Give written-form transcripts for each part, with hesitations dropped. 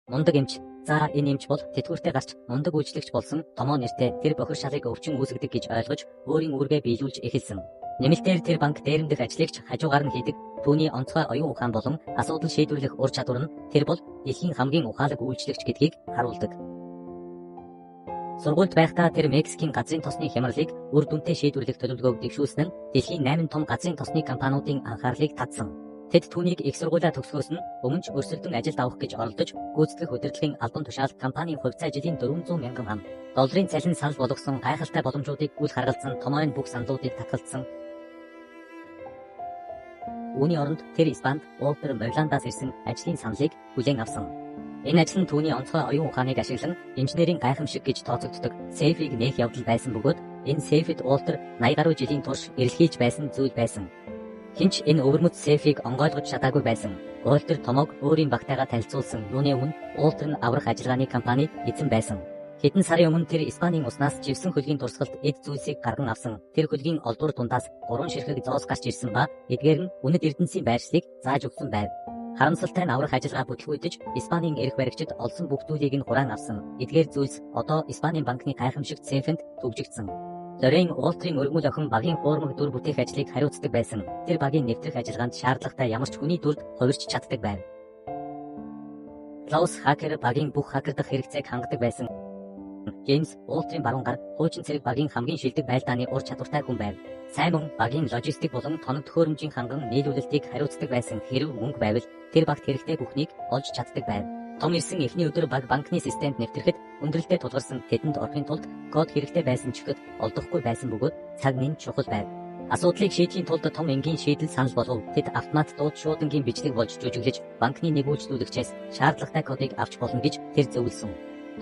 Мундаг эмч. За энэ эмч бол тэтгэвртэй гарч мундаг үйлчлэгч болсон томоо нэртэй тэр бохир шалыг өвчин үүсгдэг гэж ойлгож өөрийн үүргээ биелүүлж эхэлсэн. Нэмэлтээр тэр банк дээрэмдэх ажлыгч хажуугаар нь хийдэг түүний онцгой оюун ухаан болон асуудал шийдвэрлэх ур чадвар нь тэр бол дэлхийн хамгийн ухаалаг үйлчлэгч гэдгийг харуулдаг. Сургуульд байхдаа тэр Мексикийн газрын тосны хямралыг үр дүнтэй шийдвэрлэх төлөвлөгөөг дэвшүүлсэн нь дэлхийн 8 том газрын тосны компаниудын анхаарлыг татсан. Тэд түүнийг их сургуулиа төгсгөөс нь өмнө ч өрсөлдөн ажилд авах гэж оролдож гүйцэтгэх удирдлагын албан тушаал компанийн хувьцаа жилийн 400 мянган ам долларын цалин санал болгосон гайхалтай боломжуудыг үл харгалзан томоогийн бүх саналуудыг татгалзсан. Үүний оронд тэр Испанд Уолтер Морландаас ирсэн ажлын саналыг хүлээн авсан. Энэ ажил нь түүний онцгой оюун ухааныг ашиглан инженерийн гайхамшиг гэж тооцогддог сейфийг нээх явдал байсан бөгөөд энэ сейфэд Уолтер 80 гаруй жилийн турш эрэлхийлж байсан зүйл байсан. Хинч энэ өвөрмөц сейфийг онгойлгож чадаагүй байсан. Уолтер томоог өөрийн багтайгаа танилцуулсан. Юуны өмнө Уолтер нь аврах ажиллагааны компани эзэн байсан. Хэдэн сарын өмнө тэр Испанийн уснаас живсэн хөлгийн дурсгалд эд зүйлсийг гарган авсан. Тэр хөлгийн олдвор дундаас 3 ширхэг зоос гарч ирсэн ба эдгээр нь үнэт эрдэнсийн байршлыг зааж өгсөн байв. Харамсалтай нь аврах ажиллагаа бүтлгүйдэж Испанийн эрх баригчид олсон бүгдүүлийг нь хураан авсан. Эдгээр зүйлс одоо Испанийн банкны гайхамшигт сейфэнд төвжигдсэн. Лорен Уолтерийн өргөмөл охин багийн хуурмаг дүр бүтээх ажлыг хариуцдаг байсан. Тэр багийн нэвтрэх ажиллагаанд шаардлагатай ямар ч хүний дүрд хувирч чаддаг байв. Клаус Хакер багийн бүх хакердах хэрэгцээг хангадаг байсан. Джеймс Уолтерийн баруун гар хуучин цэрэг багийн хамгийн шилдэг байлдааны ур чадвартай хүн байв. Саймон багийн логистик болон тоног төхөөрөмжийн ханган нийлүүлэлтийг хариуцдаг байсан. Хэрв мөнгө байвал тэр багт хэрэгтэй бүхнийг олж чаддаг байв. Том ирсэн эхний өдөр банкны системд нэвтрэхэд өндөрлөлтөд тулгарсан тэдэнд орохын тулд код хэрэгтэй байсан ч гэхэд олдохгүй байсан бөгөөд цаг нь чухал байв. Асуудлыг шийдэхийн тулд том энгийн шийдэл санал болгов. Тэд автомат дууд шуудангийн бичлэг болж жүжиглэж банкны нэг үйлчлүүлэгчээс шаардлагатай кодыг авч болно гэж тэр зөвлөсөн.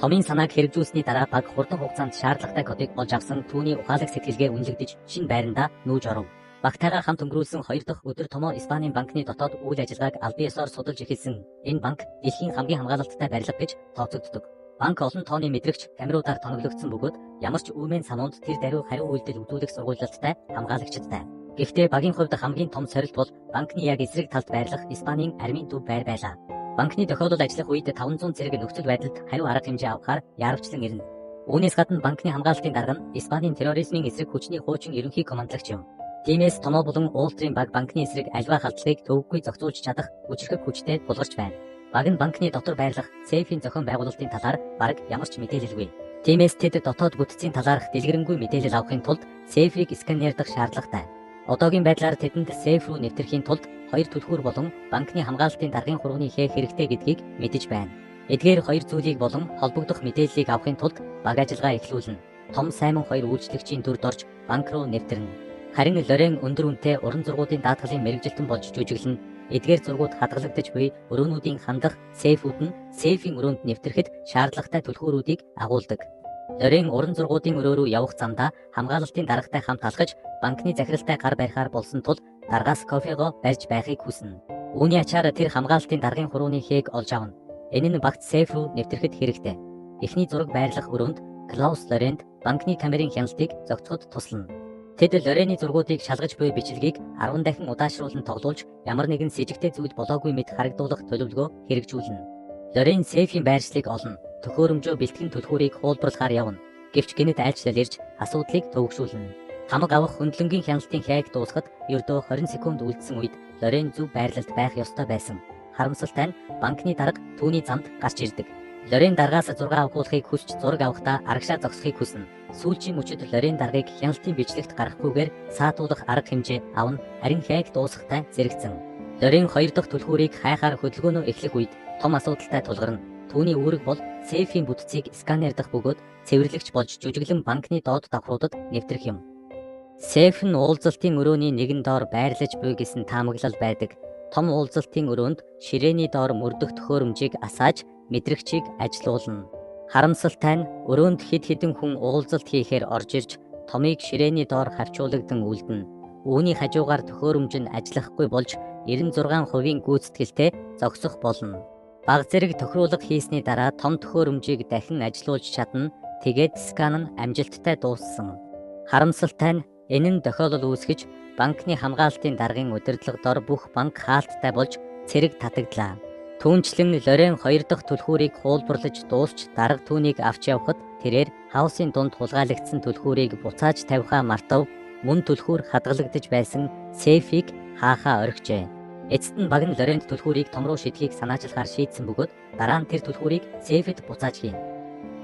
Томын санааг хэрэгжүүлсний дараа баг хурдан хугацаанд шаардлагатай кодыг олж авсан. Түүний ухаалаг сэтгэлгээ үнэлэгдэж шинэ байрандаа нүүж оров. Багтайгаа хамт өнгөрүүлсэн 2 дахь өдөр томоо Испанийн банкны дотоод үйл ажиллагааг албан ёсоор судалж эхэлсэн. Энэ банк дэлхийн хамгийн хамгаалалттай барилга гэж тооцогддог. Банк олон тооны мэдрэгч камеруудаар тоноглогдсон бөгөөд ямар ч үмэн сануунд тэр даруй хариу үйлдэл өгүүлэх сургуультай хамгаалагчдтай. Гэхдээ багийн хувьд хамгийн том сорилт бол банкны яг эсрэг талд байрлах Испанийн армийн төв байр байлаа. Банкны тохиолдол ажиллах үед 500 зэрэг нөхцөл байдалд хариу арга хэмжээ авахар яарвчлан ирнэ. Үүнээс гадна банкны хамгаалалтын дарга нь Испанийн терроризмын эсрэг хүчний хуучин ерөнхий командлагч юм. Тиймээс томоо болон Уолтерийн баг банкны эсрэг аливаа халдлагыг төвөггүй зохицуулж чадах хүчрхэг хүчтэй тулгарч байна. Баг нь банкны дотор байрлах сейфийн зохион байгуулалтын талаар бараг ямар ч мэдээлэлгүй. Тиймээс тэд дотоод бүтцийн талаарх дэлгэрэнгүй мэдээлэл авахын тулд сейфийг сканердах шаардлагатай. Одоогийн байдлаар тэдэнд сейф рүү нэвтрэхийн тулд 2 түлхүүр болон банкны хамгаалалтын даргын хурууны хээх хэрэгтэй гэдгийг мэдэж байна. Эдгээр 2 зүйлийг болон холбогдох мэдээллийг авахын тулд баг ажиллагаа эхлүүлнэ. Том Саймон 2 үйлчлэгчийн дүрд орж банк руу нэвтрэнэ. Харин Лорен өндөр үнэтэй уран зургуудын даатгалын мэрэгжилтэн болж жүжиглэнэ. Эдгээр зургууд хадгалагдаж буй өрөөнүүдийн хандах сейфүүд нь сейфийн өрөөнд нэвтрэхэд шаардлагатай түлхүүрүүдийг агуулдаг. Лорен уран зургуудын өрөө рүү явах замдаа хамгаалалтын даргатай хамт алхаж банкны захиралтай гар барихаар болсон тул даргаас кофего барьж байхыг хүснэ. Үүний ачаар тэр хамгаалалтын даргын хурууны хээг олж авна. Энэ нь багт сейф рүү нэвтрэхэд хэрэгтэй. Эхний зураг байрлах өрөөнд Клаус Лоренд банкны камерын хяналтыг зохицоход туслана. Тэд Лорений зургуудыг шалгаж буй бичлэгийг 10 дахин удаашруулан тоглуулж ямар нэгэн с ิจ гтэй зүйл болоогүй мэт харагдуулах төлөвлөгөө хэрэгжүүлнэ. Лорен сейфийн байршлыг олно. Төхөөрөмжөө бэлтгэн түлхүүрийг хуулбарлахаар явна. Гэвч гинэт айлчлал ирж асуудлыг төвөгшүүлнэ. Хамаг авах хөндлөнгийн хяналтын хайг дуусахад ердөө 20 секунд үлдсэн үед Лорен зөв байрлалд байх ёстой байсан. Харамсалтай нь банкны дарга түүний замд гарч ирдэг. Лорен даргаас зураг авахуулахыг хүсч зураг авахдаа арагшаа зогсохыг хүснэ. Сүүлчийн мөчөд Лорен даргыг хяналтын бичлэгт гаргахгүйгээр саатуулах арга хэмжээ авна. Харин хайг дуусахтай зэрэгцэн. Лорен 2 дахь түлхүүрийг хайхаар хөдөлгөөнөө эхлэх үед том асуудалтай тулгарна. Түүний үүрэг бол сейфийн бүтцийг сканердах бөгөөд цэвэрлэгч болж жүжиглэн банкны доод давхруудад нэвтрэх юм. Сейф нь уулзалтын өрөөний нэгэн доор байрлаж буй гэсэн таамаглал байдаг. Том уулзалтын өрөөнд ширээний доор мөрдөх төхөөрөмжийг асааж мэдрэгчийг ажилуулна. Харамсалтай нь өрөөнд хэд хэдэн хүн уулзалт хийхээр орж ирж томыг ширээний доор хавчуулагдсан үлдэнэ. Үүний хажуугаар төхөөрөмж нь ажиллахгүй болж 96% гүйцэтгэлтэй зогсох болно. Баг зэрэг тохируулга хийсний дараа том төхөөрөмжийг дахин ажилуулж чадна. Тэгээд скан нь амжилттай дууссан. Харамсалтай нь энэ нь тохиолдол үүсгэж банкны хамгаалалтын даргын удирдлага дор бүх банк хаалттай болж цэрэг татагдлаа. Түүнчлэн Лорен 2 дахь түлхүүрийг хуулбарлаж дуусч дарга түүнийг авч явхад тэрээр хаусын дунд хулгайлагдсан түлхүүрийг буцааж тавихаа мартав. Мөн түлхүүр хадгалагдаж байсан сейфийг хаахаа орхижээ. Эцэст нь баг нь Лорент түлхүүрийг том руу шидхийг санаачилахаар шийдсэн бөгөөд дараа нь тэр түлхүүрийг сейфэд буцааж хийн.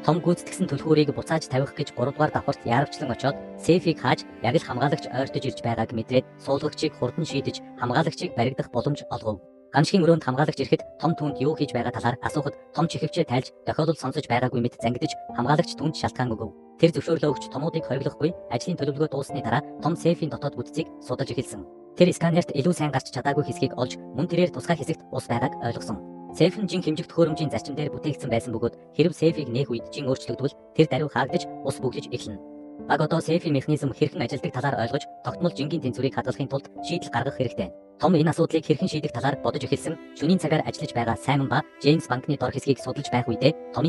Том гүйцэтгсэн түлхүүрийг буцааж тавих гэж 3 дугаар давхарт яарвчлан очоод сейфийг хааж яг л хамгаалагч ойртож ирж байгааг мэдрээд суулгагчийг хурдан шийдэж хамгаалагчийг баригдах боломж олгов. Гамшигын өрөөнд хамгаалагч ирэхэд том түүнд юу хийж байгаа талаар асуухад том чихвчээ тайлж тохиолдол сонсож байгаагүй мэт зангидж хамгаалагч түүнд шалтгаан өгөв. Тэр зөвшөөрлөө өгч томуудыг хориглохгүй ажлын төлөвлөгөө дууссаны дараа том сейфийн дотоод бүтцийг судалж эхэлсэн. Тэр сканерт илүү сайн гарч чадаагүй хэсгийг олж мөн тэрээр тусгай хэсэгт ус байгааг ойлгосон. Сейф нь жин хэмжих төхөөрөмжийн зарчим дээр бүтээгдсэн байсан бөгөөд хэрэв сейфийг нээх үед жин өөрчлөгдвөл тэр даруй хаагдаж ус бүглэж эхэлнэ. Баг одоо сейфийн механизм хэрхэн ажилладаг талаар ойлгож тогтмол жингийн тэнцвэрийг хадгалахын тулд шийдэл гаргах хэрэгтэй. Том энэ асуудлыг хэрхэн шийдэх талаар бодож эхэлсэн. Шөнийн цагаар ажиллаж байгаа Саймон ба Джеймс банкны дор хэсгийг судалж байх үедээ Томын